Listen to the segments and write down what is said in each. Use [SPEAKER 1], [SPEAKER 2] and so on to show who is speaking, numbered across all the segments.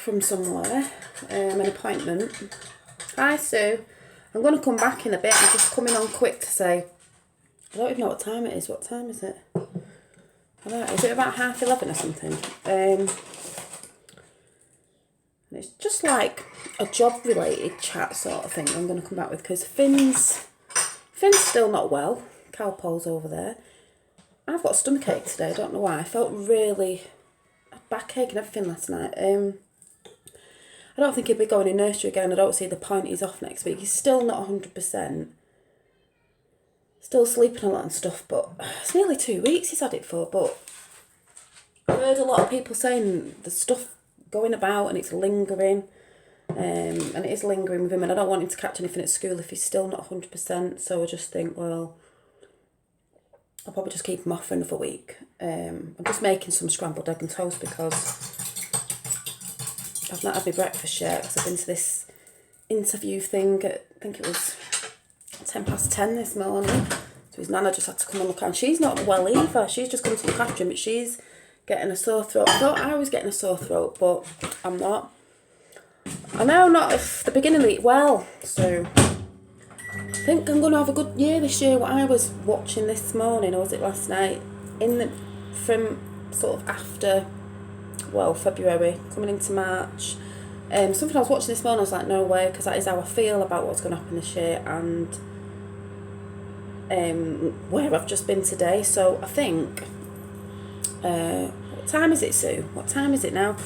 [SPEAKER 1] from somewhere, an appointment. Hi Sue, I'm going to come back in a bit. I'm just coming on quick to say, I don't even know what time it is. What time is it? I don't know, is it about 11:30 or something? And it's just like a job related chat sort of thing I'm going to come back with, because Finn's still not well. Cowpole's over there. I've got a stomachache today, I don't know why. I felt really backache and everything last night. I don't think he'll be going in nursery again. I don't see the point. He's off next week. He's still not 100%. Still sleeping a lot and stuff, but it's nearly 2 weeks he's had it for. But I've heard a lot of people saying the stuff going about and it's lingering. And it is lingering with him, and I don't want him to catch anything at school if he's still not 100%. So I just think, well, I'll probably just keep him off for another week. I'm just making some scrambled egg and toast because I've not had my breakfast yet, because I've been to this interview thing at, I think it was 10:10 this morning. So his nana just had to come and look at him. She's not well either. She's just come to look after him, but she's getting a sore throat. I thought I was getting a sore throat, but I'm not. I know not if the beginning of the well, so I think I'm going to have a good year this year. What I was watching this morning, or was it last night, from sort of after, well, February, coming into March. Something I was watching this morning, I was like, no way, because that is how I feel about what's going to happen this year and where I've just been today. So I think, what time is it, Sue? What time is it now?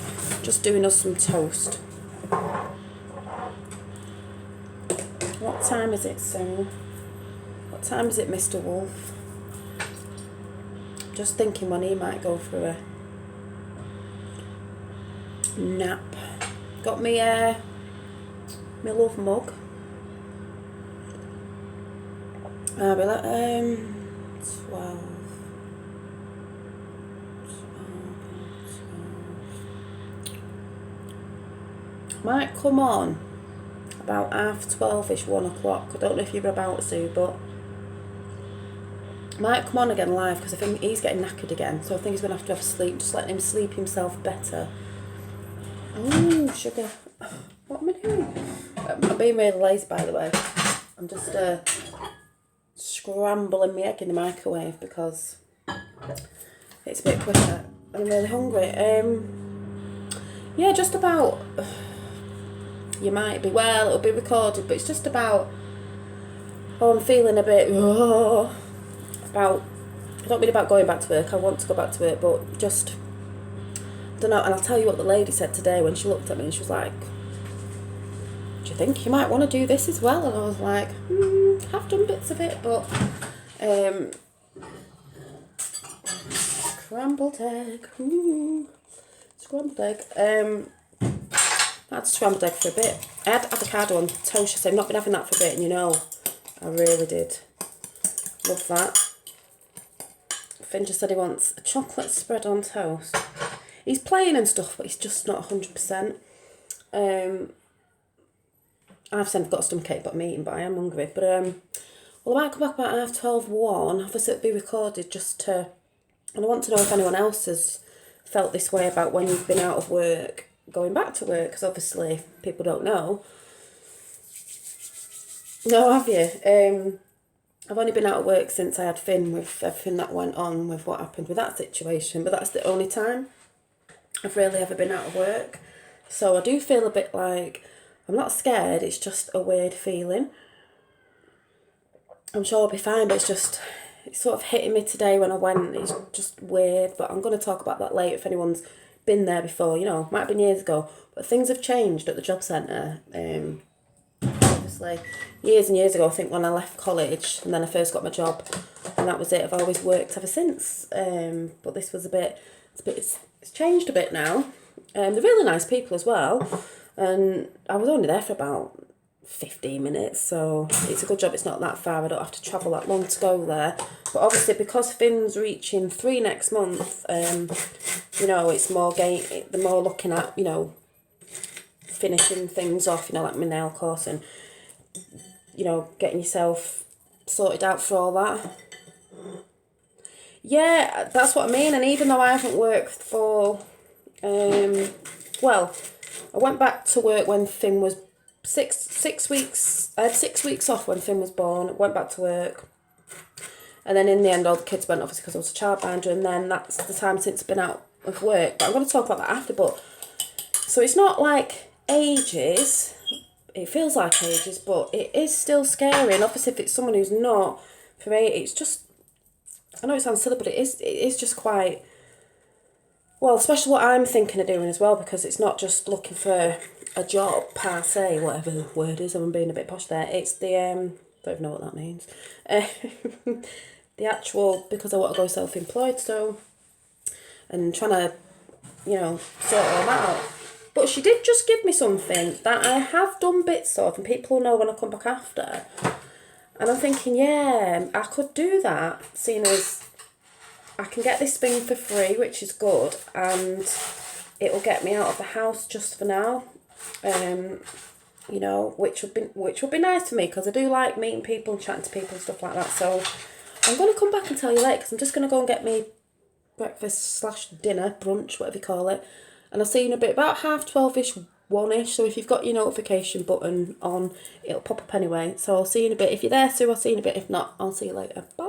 [SPEAKER 1] Just doing us some toast. What time is it, Sue? What time is it, Mr. Wolf? Just thinking when he might go for a nap. Got me my love mug. I'll be like 12. Might come on about 12:30ish, 1 o'clock. I don't know if you're about to, but might come on again live, because I think he's getting knackered again, so I think he's going to have a sleep. Just letting him sleep himself better. Oh, sugar. What am I doing? I'm being really lazy, by the way. I'm just scrambling my egg in the microwave because it's a bit quicker. I'm really hungry. Yeah, just about... You might be, well, it'll be recorded, but it's just about... Oh, I'm feeling a bit... about... I don't mean about going back to work. I want to go back to work, but just... I don't know, and I'll tell you what the lady said today when she looked at me, and she was like, do you think you might want to do this as well? And I was like, I've done bits of it, but scrambled egg, scrambled egg. I had scrambled egg for a bit. I had avocado on toast, so I've not been having that for a bit, and you know, I really did love that. Finn just said he wants a chocolate spread on toast. He's playing and stuff, but he's just not 100%. I've said I've got a stomachache, but I'm eating, but I am hungry. But well, I might come back about 12:30, 1. Obviously, it'll be recorded just to... And I want to know if anyone else has felt this way about when you've been out of work, going back to work, because obviously people don't know. No, have you? I've only been out of work since I had Finn, with everything that went on with what happened with that situation, but that's the only time I've really ever been out of work. So I do feel a bit like, I'm not scared, it's just a weird feeling. I'm sure I'll be fine, but it's sort of hitting me today when I went. It's just weird, but I'm going to talk about that later if anyone's been there before, you know, might have been years ago, but things have changed at the job centre. Obviously, years and years ago, I think, when I left college and then I first got my job, and that was it. I've always worked ever since, but this was it's changed a bit now. They're really nice people as well, and I was only there for about 15 minutes, so it's a good job it's not that far. I don't have to travel that long to go there. But obviously, because Finn's reaching 3 next month, you know, it's more the more looking at, you know, finishing things off, you know, like my nail course, and, you know, getting yourself sorted out for all that. Yeah, that's what I mean. And even though I haven't worked for, well, I I went back to work when Finn was 6 weeks. I had 6 weeks off when Finn was born. Went back to work. And then in the end, all the kids went, obviously, because I was a childminder. And then that's the time since I've been out of work. But I'm going to talk about that after. But so it's not like ages. It feels like ages, but it is still scary. And obviously, if it's someone who's not, for me, it's just, I know it sounds silly, but it is just quite, well, especially what I'm thinking of doing as well, because it's not just looking for a job per se, whatever the word is. I'm being a bit posh there. It's the, don't even know what that means. The actual, because I want to go self-employed, so, and trying to, sort all that out. But she did just give me something that I have done bits of, and people will know when I come back after. And I'm thinking, yeah, I could do that, seeing as I can get this thing for free, which is good, and it will get me out of the house just for now. Which would be nice for me, because I do like meeting people and chatting to people and stuff like that. So I'm going to come back and tell you later, because I'm just going to go and get me breakfast/dinner, brunch, whatever you call it. And I'll see you in a bit, about 12:30ish, 1ish. So if you've got your notification button on, it'll pop up anyway. So I'll see you in a bit. If you're there, Sue, I'll see you in a bit. If not, I'll see you later. Bye.